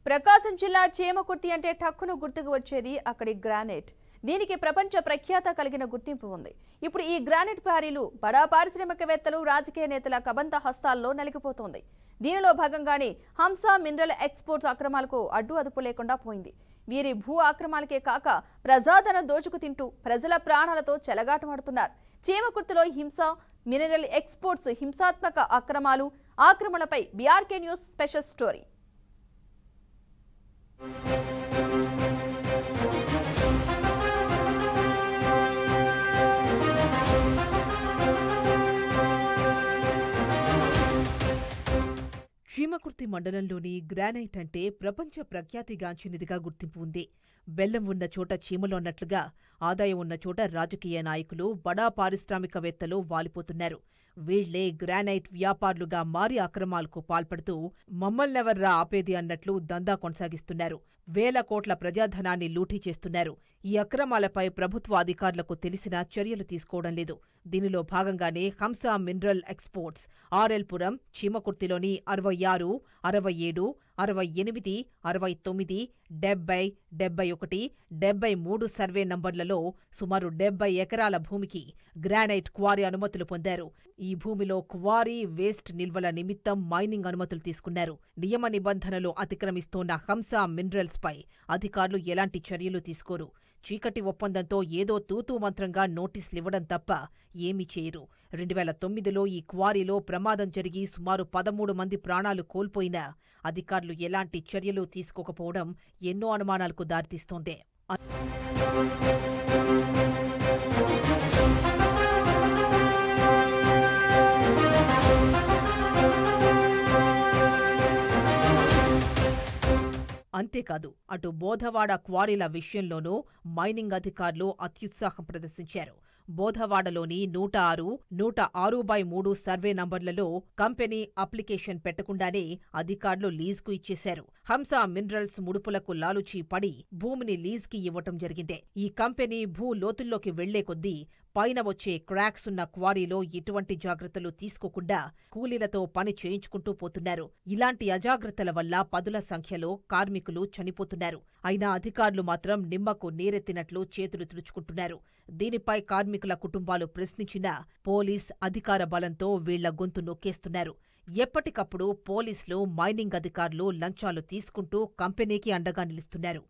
ప్రకాశం జిల్లా చేమకుర్తి అంటే టక్కును గుర్తుకు వచ్చేది అక్కడి గ్రానైట్. దీనికి ప్రపంచ ప్రఖ్యాత కలిగిన గుర్తింపు ఉంది. ఇప్పుడు ఈ గ్రానైట్ క్వారీలు బడా పారిశ్రామికవేత్తలు, రాజకీయ నేతల కబంధ హస్తాల్లో నలిగిపోతోంది. దీనిలో భాగంగానే హంసా మినరల్ ఎక్స్పోర్ట్స్ అక్రమాలకు అడ్డు అదుపు లేకుండా పోయింది. వీరి భూ ఆక్రమాలకే కాక ప్రజాధన దోచుకు తింటూ ప్రజల ప్రాణాలతో చెలగాటమాడుతున్నారు. చేమకుర్తిలో హింసా మినరల్ ఎక్స్పోర్ట్స్ హింసాత్మక ఆక్రమణలపై B R K news special story. Chimakurthi మండలంలోని గ్రానైట్ అంటే ప్రపంచ ప్రఖ్యాతిగాంచినదిగా గుర్తింపు ఉంది. బెల్లం ఉన్న చోట చీమలు అన్నట్లుగా ఆదాయం ఉన్న చోట రాజకీయ నాయకులు, బడా పారిశ్రామికవేత్తలు వాలిపోతున్నారు. వీళ్లే గ్రానైట్ వ్యాపారులుగా మారి అక్రమాలకు పాల్పడుతూ మమ్మల్నెవర్రా ఆపేది అన్నట్లు దందా కొనసాగిస్తున్నారు. వేల కోట్ల ప్రజాధనాన్ని లూటీ చేస్తున్నారు. ఈ అక్రమాలపై ప్రభుత్వ అధికారులకు తెలిసినా చర్యలు తీసుకోవడం లేదు. దీనిలో భాగంగానే హంసా మినరల్ ఎక్స్పోర్ట్స్ ఆర్ఎల్పురం, చీమకుర్తిలోని 66, 67, 68, 69, 70, 71, 73 సర్వే నంబర్లలో సుమారు 70 ఎకరాల భూమికి గ్రానైట్ క్వారీ అనుమతులు పొందారు. ఈ భూమిలో క్వారీ వేస్ట్ నిల్వల నిమిత్తం మైనింగ్ అనుమతులు తీసుకున్నారు. నియమ నిబంధనలు అతిక్రమిస్తోన్న హంసా మినరల్స్ పై అధికారులు ఎలాంటి చర్యలు తీసుకోరు. చీకటి ఒప్పందంతో ఏదో తూతూ మంత్రంగా నోటీసులివ్వడం తప్ప ఏమీ చేయరు. 2009లో ఈ క్వారీలో ప్రమాదం జరిగి సుమారు 13 మంది ప్రాణాలు కోల్పోయినా అధికారులు ఎలాంటి చర్యలు తీసుకోకపోవడం ఎన్నో అనుమానాలకు దారితీస్తోంది. అంతేకాదు, అటు బోధవాడ క్వారీల విషయంలోనూ మైనింగ్ అధికారులు అత్యుత్సాహం ప్రదర్శించారు. బోధవాడలోని 106, 106/3 సర్వే నంబర్లలో కంపెనీ అప్లికేషన్ పెట్టకుండానే అధికారులు లీజుకు ఇచ్చేశారు. హంసా మినరల్స్ ముడుపులకు లాలుచీ పడి భూమిని లీజుకి ఇవ్వటం జరిగిందే. ఈ కంపెనీ భూ లోతుల్లోకి వెళ్లే కొద్దీ పైన వచ్చే క్రాక్స్ ఉన్న క్వారీలో ఎటువంటి జాగ్రత్తలు తీసుకోకుండా కూలీలతో పని చేయించుకుంటూ పోతున్నారు. ఇలాంటి అజాగ్రత్తల వల్ల పదుల సంఖ్యలో కార్మికులు చనిపోతున్నారు. అయినా అధికారులు మాత్రం నిమ్మకు నీరెత్తినట్లు చేతులు తుడుచుకుంటున్నారు. దీనిపై కార్మికుల కుటుంబాలు ప్రశ్నించినా పోలీస్ అధికార బలంతో వీళ్ల గొంతు నొక్కేస్తున్నారు. ఎప్పటికప్పుడు పోలీసులు, మైనింగ్ అధికారులు లంచాలు తీసుకుంటూ కంపెనీకి అండగా నిలుస్తున్నారు.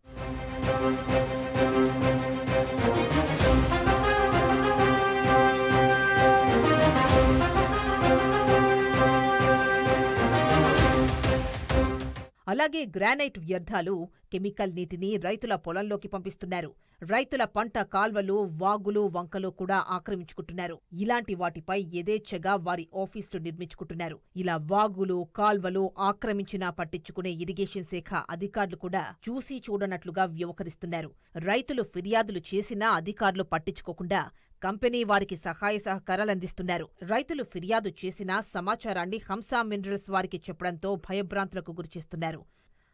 అలాగే గ్రానైట్ వ్యర్థాలు, కెమికల్ నీటిని రైతుల పొలంలోకి పంపిస్తున్నారు. రైతుల పంట కాల్వలు, వాగులు, వంకలు కూడా ఆక్రమించుకుంటున్నారు. ఇలాంటి వాటిపై యథేచ్ఛగా వారి ఆఫీసులు నిర్మించుకుంటున్నారు. ఇలా వాగులు, కాల్వలు ఆక్రమించినా పట్టించుకునే ఇరిగేషన్ శాఖ అధికారులు కూడా చూసి చూడనట్లుగా వ్యవహరిస్తున్నారు. రైతులు ఫిర్యాదులు చేసినా అధికారులు పట్టించుకోకుండా కంపెనీ వారికి సహాయ సహకారాలందిస్తున్నారు. రైతులు ఫిర్యాదు చేసినా సమాచారాన్ని హంసా మినరల్స్ వారికి చెప్పడంతో భయభ్రాంతులకు గురిచేస్తున్నారు.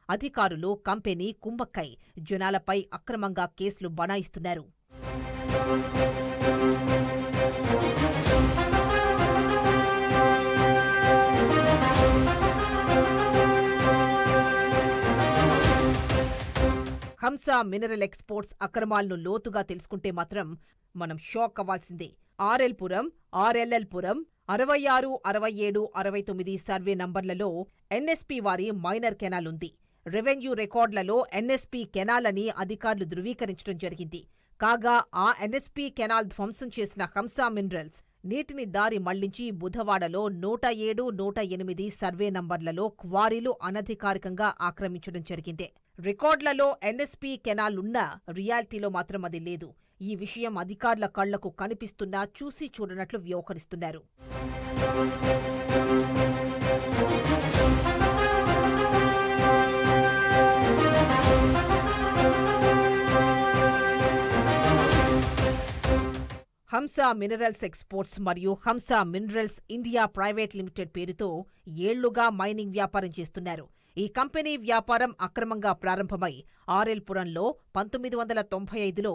అధికారులు, కంపెనీ కుంభక్కై జనాలపై అక్రమంగా కేసులు బనాయిస్తున్నారు. హంసా మినరల్ ఎక్స్పోర్ట్స్ అక్రమాలను లోతుగా తెలుసుకుంటే మాత్రం మనం షాక్ అవ్వాల్సిందే. ఆర్ఎల్పురం, ఆర్ఎల్ఎల్పురం, 66, 67, 69 సర్వే నంబర్లలో ఎన్ఎస్పీ వారి మైనర్ కెనాల్ ఉంది. రెవెన్యూ రికార్డులలో ఎన్ఎస్పీ కెనాల్ అని అధికారులు ధృవీకరించడం జరిగింది. కాగా ఆ ఎన్ఎస్పీ కెనాల్ ధ్వంసం చేసిన హంసా మినరల్స్ నీటిని దారి మళ్లించి బుధవాడలో 107, 108 సర్వే నంబర్లలో క్వారీలు అనధికారికంగా ఆక్రమించడం జరిగింది. రికార్డులలో ఎన్ఎస్పీ కెనాల్ ఉన్నా రియాలిటీలో మాత్రం అది లేదు. ఈ విషయం అధికారుల కళ్లకు కనిపిస్తున్నా చూసి చూడనట్లు వ్యవహరిస్తున్నారు. హంసా మినరల్స్ ఎక్స్పోర్ట్స్ మరియు Hansa minerals India private limited పేరుతో ఏళ్లుగా మైనింగ్ వ్యాపారం చేస్తున్నారు. ఈ కంపెనీ వ్యాపారం అక్రమంగా ప్రారంభమై ఆర్ఎల్పురంలో 1995లో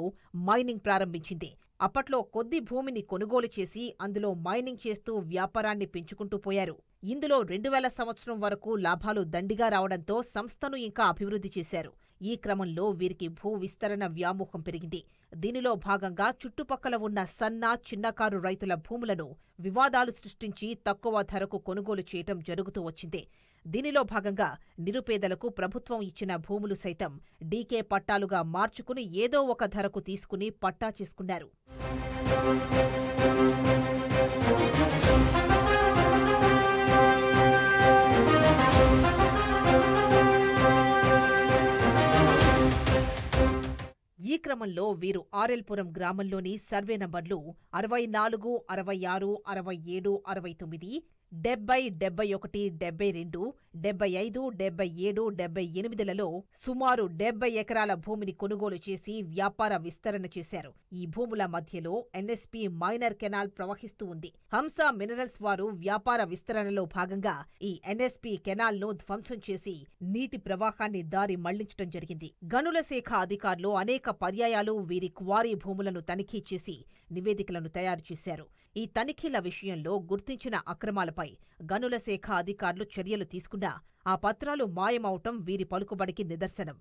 మైనింగ్ ప్రారంభించింది. అప్పట్లో కొద్ది భూమిని కొనుగోలు చేసి అందులో మైనింగ్ చేస్తూ వ్యాపారాన్ని పెంచుకుంటూ పోయారు. ఇందులో 2000 సంవత్సరం వరకు లాభాలు దండిగా రావడంతో సంస్థను ఇంకా అభివృద్ధి చేశారు. ఈ క్రమంలో వీరికి భూ విస్తరణ వ్యామోహం పెరిగింది. దీనిలో భాగంగా చుట్టుపక్కల ఉన్న సన్న, చిన్నకారు రైతుల భూములను వివాదాలు సృష్టించి తక్కువ ధరకు కొనుగోలు చేయటం జరుగుతూ వచ్చింది. దీనిలో భాగంగా నిరుపేదలకు ప్రభుత్వం ఇచ్చిన భూములు సైతం డీకే పట్టాలుగా మార్చుకుని ఏదో ఒక ధరకు తీసుకుని పట్టా చేసుకున్నారు. ఈ క్రమంలో వీరు ఆర్ఎల్పురం గ్రామంలోని సర్వే నంబర్లు 64, 66, 67, 69, 70, 71, 72, 75, 77, 78లలో సుమారు 70 ఎకరాల భూమిని కొనుగోలు చేసి వ్యాపార విస్తరణ చేశారు. ఈ భూముల మధ్యలో ఎన్ఎస్పీ మైనర్ కెనాల్ ప్రవహిస్తూ ఉంది. హంస మినరల్స్ వారు వ్యాపార విస్తరణలో భాగంగా ఈ ఎన్ఎస్పీ కెనాల్ ను ధ్వంసం చేసి నీటి ప్రవాహాన్ని దారి మళ్లించడం జరిగింది. గనుల శాఖ అధికారులు అనేక పర్యాయాలు వీరి క్వారీ భూములను తనిఖీ చేసి నివేదికలను తయారు చేశారు. ఈ తనిఖీల విషయంలో గుర్తించిన అక్రమాలపై గనుల శాఖ అధికారులు చర్యలు తీసుకున్నా ఆ పత్రాలు మాయమవటం వీరి పలుకుబడికి నిదర్శనం.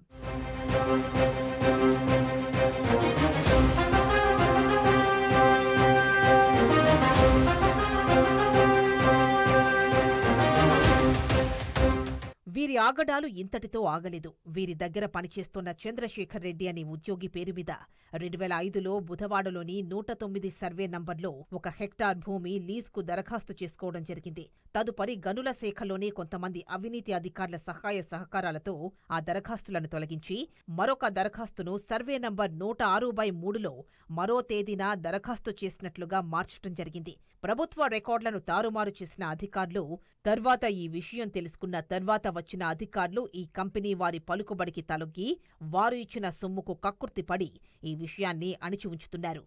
వీరి ఆగడాలు ఇంతటితో ఆగలేదు. వీరి దగ్గర పనిచేస్తున్న చంద్రశేఖర్ రెడ్డి అనే ఉద్యోగి పేరు మీద 2005లో బుధవాడలోని 109 సర్వే నంబర్లో 1 హెక్టార్ భూమి లీజుకు దరఖాస్తు చేసుకోవడం జరిగింది. తదుపరి గనుల శాఖలోని కొంతమంది అవినీతి అధికారుల సహాయ సహకారాలతో ఆ దరఖాస్తులను తొలగించి మరొక దరఖాస్తును సర్వే నంబర్ 106/3లో మరో తేదీన దరఖాస్తు చేసినట్లుగా మార్చటం జరిగింది. ప్రభుత్వ రికార్డులను తారుమారు చేసిన అధికారులు తర్వాత ఈ విషయం తెలుసుకున్న తర్వాత వచ్చిన అధికారులు ఈ కంపెనీ వారి పలుకుబడికి తలొగ్గి వారు ఇచ్చిన సొమ్ముకు కక్కుర్తిపడి ఈ విషయాన్ని అణిచి ఉంచుతున్నారు.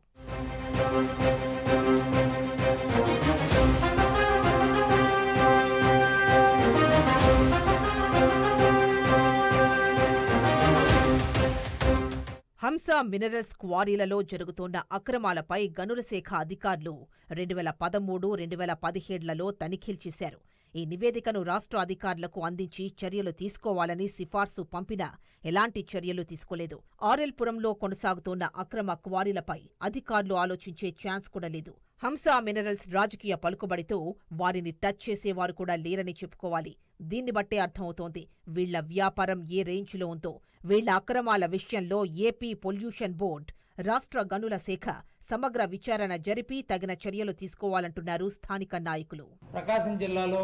హంస మినరల్స్ క్వారీలలో జరుగుతోన్న అక్రమాలపై గనుల శాఖ అధికారులు 2013, 2017లలో తనిఖీలు చేశారు. ఈ నివేదికను రాష్ట్ర అధికారులకు అందించి చర్యలు తీసుకోవాలని సిఫార్సు పంపినా ఎలాంటి చర్యలు తీసుకోలేదు. ఆర్ఎల్పురంలో కొనసాగుతోన్న అక్రమ క్వారీలపై అధికారులు ఆలోచించే ఛాన్స్ కూడా లేదు. హంస మినరల్స్ రాజకీయ పలుకుబడితో వారిని టచ్ చేసేవారు కూడా లేరని చెప్పుకోవాలి. దీన్ని బట్టే అర్థమవుతోంది వీళ్ల వ్యాపారం ఏ రేంజ్లో ఉందో. వీళ్ల అక్రమాల విషయంలో ఏపీ పొల్యూషన్ బోర్డు, రాష్ట్ర గనుల శాఖ సమగ్ర విచారణ జరిపి తగిన చర్యలు తీసుకోవాలంటున్నారు స్థానిక నాయకులు. ప్రకాశం జిల్లాలో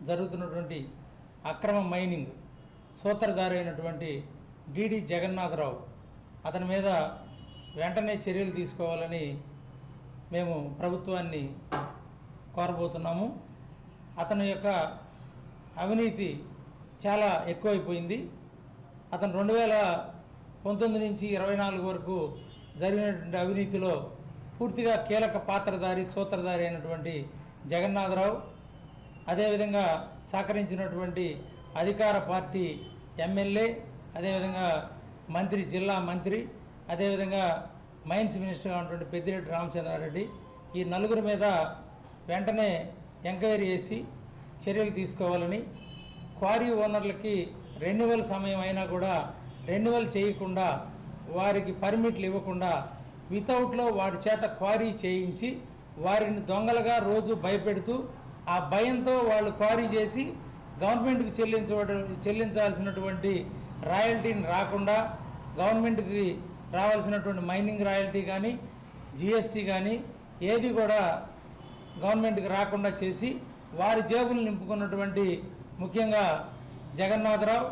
జరుగుతున్నటువంటి అక్రమ మైనింగ్ సూత్రధారి అయినటువంటి డిడి జగన్నాథరావు అతని మీద వెంటనే చర్యలు తీసుకోవాలని మేము ప్రభుత్వాన్ని కోరబోతున్నాము. అతని యొక్క అవినీతి చాలా ఎక్కువైపోయింది. అతను 2019 నుంచి 24 వరకు జరిగినటువంటి అవినీతిలో పూర్తిగా కీలక పాత్రధారి, సూత్రధారి అయినటువంటి జగన్నాథరావు, అదేవిధంగా సహకరించినటువంటి అధికార పార్టీ ఎమ్మెల్యే, అదేవిధంగా మంత్రి, జిల్లా మంత్రి, అదేవిధంగా మైన్స్ మినిస్టర్ ఉన్నటువంటి పెద్దిరెడ్డి రామచంద్రారెడ్డి, ఈ నలుగురి మీద వెంటనే ఎంక్వైరీ చేసి చర్యలు తీసుకోవాలని, క్వారీ ఓనర్లకి రెన్యువల్ సమయం అయినా కూడా రెన్యువల్ చేయకుండా వారికి పర్మిట్లు ఇవ్వకుండా వితౌట్లో వారి చేత క్వారీ చేయించి వారిని దొంగలుగా రోజు భయపెడుతూ ఆ భయంతో వాళ్ళు క్వారీ చేసి గవర్నమెంట్కి చెల్లించాల్సినటువంటి రాయల్టీని రాకుండా గవర్నమెంట్కి రావాల్సినటువంటి మైనింగ్ రాయల్టీ కానీ జిఎస్టీ కానీ ఏది కూడా గవర్నమెంట్కి రాకుండా చేసి వారి జేబులు నింపుకున్నటువంటి ముఖ్యంగా జగన్నాథరావు,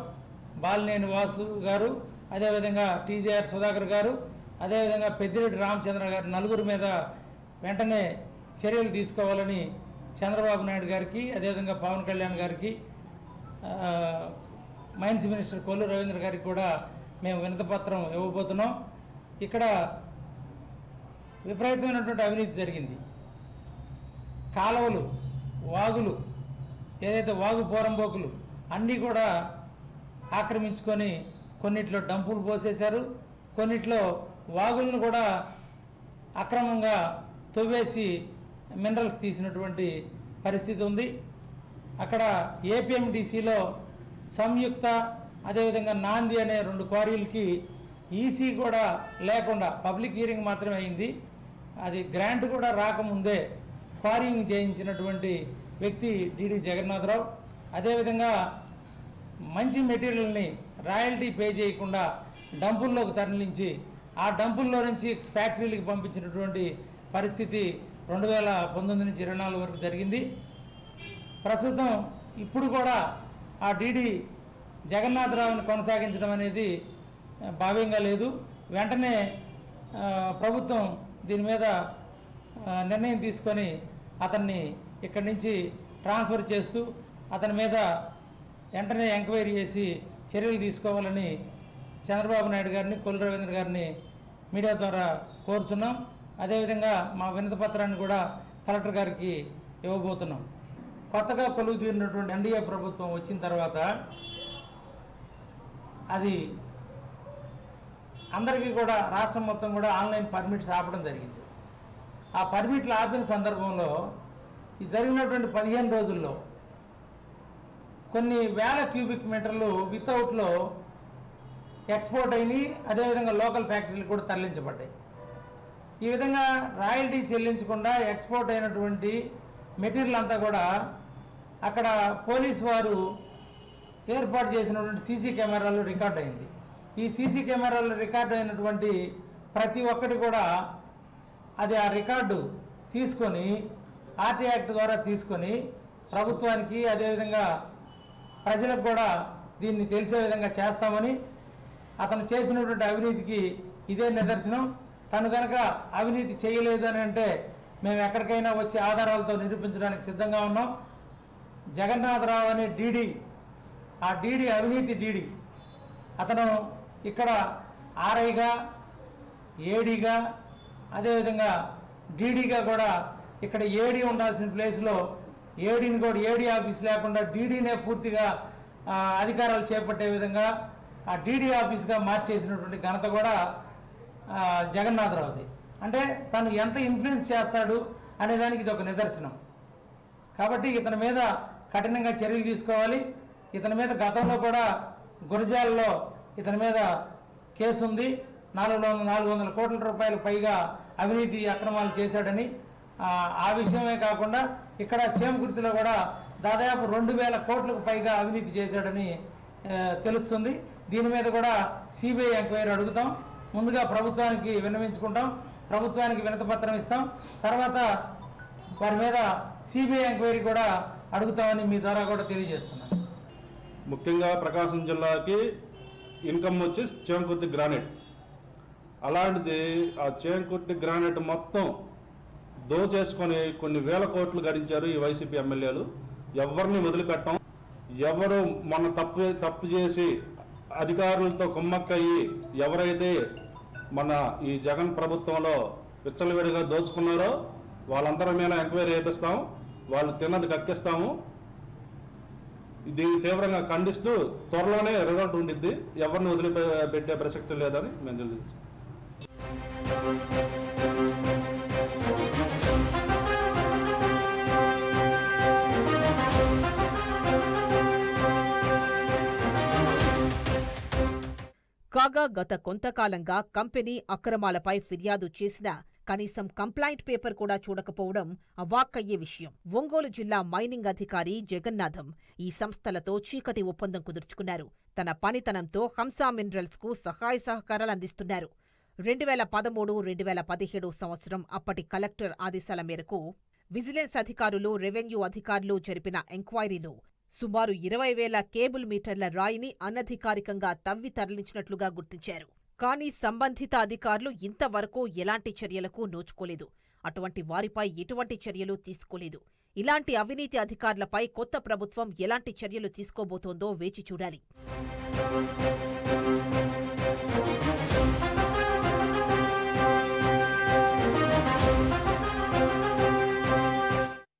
బాలినేని వాసు గారు, అదేవిధంగా టీజేఆర్ సుధాకర్ గారు, అదేవిధంగా పెద్దిరెడ్డి రామచంద్ర గారు నలుగురి మీద వెంటనే చర్యలు తీసుకోవాలని చంద్రబాబు నాయుడు గారికి, అదేవిధంగా పవన్ కళ్యాణ్ గారికి, మైన్స్ మినిస్టర్ కొల్లు రవీంద్ర గారికి కూడా మేము వినతిపత్రం ఇవ్వబోతున్నాం. ఇక్కడ విపరీతమైనటువంటి అవినీతి జరిగింది. కాలువలు, వాగులు, ఏదైతే వాగు పోరంబోకులు అన్నీ కూడా ఆక్రమించుకొని కొన్నిట్లో డంపులు పోసేశారు, కొన్నిట్లో వాగులను కూడా అక్రమంగా తవ్వేసి మినరల్స్ తీసినటువంటి పరిస్థితి ఉంది. అక్కడ ఏపీఎండిసిలో సంయుక్త అదేవిధంగా నాంది అనే 2 క్వారీలకి ఈసీ కూడా లేకుండా పబ్లిక్ హీరింగ్ మాత్రమే అయింది. అది గ్రాంట్ కూడా రాకముందే క్వారీయింగ్ చేయించినటువంటి వ్యక్తి డిడి జగన్నాథరావు. అదేవిధంగా మంచి మెటీరియల్ని రాయల్టీ పే చేయకుండా డంపుల్లోకి తరలించి ఆ డంపుల్లో నుంచి ఫ్యాక్టరీలకు పంపించినటువంటి పరిస్థితి 2019 నుంచి 24 వరకు జరిగింది. ప్రస్తుతం ఇప్పుడు కూడా ఆ డిడి జగన్నాథరావుని కొనసాగించడం అనేది భావ్యంగా లేదు. వెంటనే ప్రభుత్వం దీని మీద నిర్ణయం తీసుకొని అతన్ని ఇక్కడి నుంచి ట్రాన్స్ఫర్ చేస్తూ అతని మీద వెంటనే ఎంక్వైరీ చేసి చర్యలు తీసుకోవాలని చంద్రబాబు నాయుడు గారిని, కొల్లు రవీంద్ర గారిని మీడియా ద్వారా కోరుచున్నాం. అదేవిధంగా మా వినతి పత్రాన్ని కూడా కలెక్టర్ గారికి ఇవ్వబోతున్నాం. కొత్తగా కొలువు తీరినటువంటి ఎన్డీఏ ప్రభుత్వం వచ్చిన తర్వాత అది అందరికీ కూడా రాష్ట్రం మొత్తం కూడా ఆన్లైన్ పర్మిట్స్ ఆపడం జరిగింది. ఆ పర్మిట్లు ఆపిన సందర్భంలో ఈ జరిగినటువంటి 15 రోజుల్లో కొన్ని వేల క్యూబిక్ మీటర్లు వితౌట్లో ఎక్స్పోర్ట్ అయినాయి. అదేవిధంగా లోకల్ ఫ్యాక్టరీలు కూడా తరలించబడ్డాయి. ఈ విధంగా రాయల్టీ చెల్లించకుండా ఎక్స్పోర్ట్ అయినటువంటి మెటీరియల్ అంతా కూడా అక్కడ పోలీసు వారు ఏర్పాటు చేసినటువంటి సీసీ కెమెరాలు రికార్డ్ అయింది. ఈ సీసీ కెమెరాలు రికార్డు అయినటువంటి ప్రతి ఒక్కటి కూడా అది ఆ రికార్డు తీసుకొని ఆర్టీ యాక్ట్ ద్వారా తీసుకొని ప్రభుత్వానికి అదేవిధంగా ప్రజలకు కూడా దీన్ని తెలిసే విధంగా చేస్తామని, అతను చేసినటువంటి అవినీతికి ఇదే నిదర్శనం. తను కనుక అవినీతి చేయలేదు అని అంటే మేము ఎక్కడికైనా వచ్చి ఆధారాలతో నిరూపించడానికి సిద్ధంగా ఉన్నాం. జగన్నాథరావు అనే డీడీ, ఆ డీడీ అవినీతి డీడీ. అతను ఇక్కడ ఆర్ఐగా, ఏడీగా, అదేవిధంగా డీడీగా కూడా ఇక్కడ ఏడీ ఉండాల్సిన ప్లేస్లో ఏడీని కూడా ఏడీ ఆఫీస్ లేకుండా డీడీనే పూర్తిగా అధికారాలు చేపట్టే విధంగా ఆ డీడీ ఆఫీస్గా మార్చేసినటువంటి ఘనత కూడా జగన్నాథరావుది. అంటే తను ఎంత ఇన్ఫ్లుయెన్స్ చేస్తాడు అనేదానికి ఇది ఒక నిదర్శనం. కాబట్టి ఇతని మీద కఠినంగా చర్యలు తీసుకోవాలి. ఇతని మీద గతంలో కూడా గురజాలలో ఇతని మీద కేసు ఉంది. 400 కోట్ల రూపాయల పైగా అవినీతి అక్రమాలు చేశాడని. ఆ విషయమే కాకుండా ఇక్కడ చేమకుర్తిలో కూడా దాదాపు 2000 కోట్లకు పైగా అవినీతి చేశాడని తెలుస్తుంది. దీని మీద కూడా సిబిఐ ఎంక్వైరీ అడుగుతాం. ముందుగా ప్రభుత్వానికి విన్నవించుకుంటాం, ప్రభుత్వానికి వినతిపత్రం ఇస్తాం, తర్వాత వారి మీద సిబిఐ ఎంక్వైరీ కూడా అడుగుతామని మీ ద్వారా కూడా తెలియజేస్తున్నాను. ముఖ్యంగా ప్రకాశం జిల్లాకి ఇన్కమ్ వచ్చి చేమకుర్తి గ్రానైట్. అలాంటిది ఆ చేమకుర్తి గ్రానైట్ మొత్తం దోచేసుకొని కొన్ని వేల కోట్లు గడించారు ఈ వైసీపీ ఎమ్మెల్యేలు. ఎవరిని వదిలిపెట్టం. ఎవరు మన తప్పు చేసి అధికారులతో కుమ్మక్కయ్యి ఎవరైతే మన ఈ జగన్ ప్రభుత్వంలో విచ్చలవిడిగా దోచుకున్నారో వాళ్ళందరి మీద ఎంక్వైరీ చేపిస్తాం, వాళ్ళు తిన్నది కక్కిస్తాము. దీన్ని తీవ్రంగా ఖండిస్తూ త్వరలోనే రిజల్ట్ ఉండిద్ది. ఎవరిని వదిలిపెట్టే ప్రసక్తి లేదని మేము తెలియజేస్తాం. కాగా గత కొంతకాలంగా కంపెనీ అక్రమాలపై ఫిర్యాదు చేసినా కనీసం కంప్లైంట్ పేపర్ కూడా చూడకపోవడం అవాక్కయ్యే విషయం. ఒంగోలు జిల్లా మైనింగ్ అధికారి జగన్నాథం ఈ సంస్థలతో చీకటి ఒప్పందం కుదుర్చుకున్నారు. తన పనితనంతో హంసా మినరల్స్ కు సహాయ సహకారాలు అందిస్తున్నారు. 2013-2017 సంవత్సరం అప్పటి కలెక్టర్ ఆదేశాల మేరకు విజిలెన్స్ అధికారులు, రెవెన్యూ అధికారులు జరిపిన ఎంక్వైరీలో సుమారు 20,000 కేబుల్ మీటర్ల రాయిని అనధికారికంగా తవ్వి తరలించినట్లుగా గుర్తించారు. కానీ సంబంధిత అధికారులు ఇంతవరకు ఎలాంటి చర్యలకు నోచుకోలేదు. అటువంటి వారిపై ఎటువంటి చర్యలు తీసుకోలేదు. ఇలాంటి అవినీతి అధికారులపై కొత్త ప్రభుత్వం ఎలాంటి చర్యలు తీసుకోబోతోందో వేచి చూడాలి.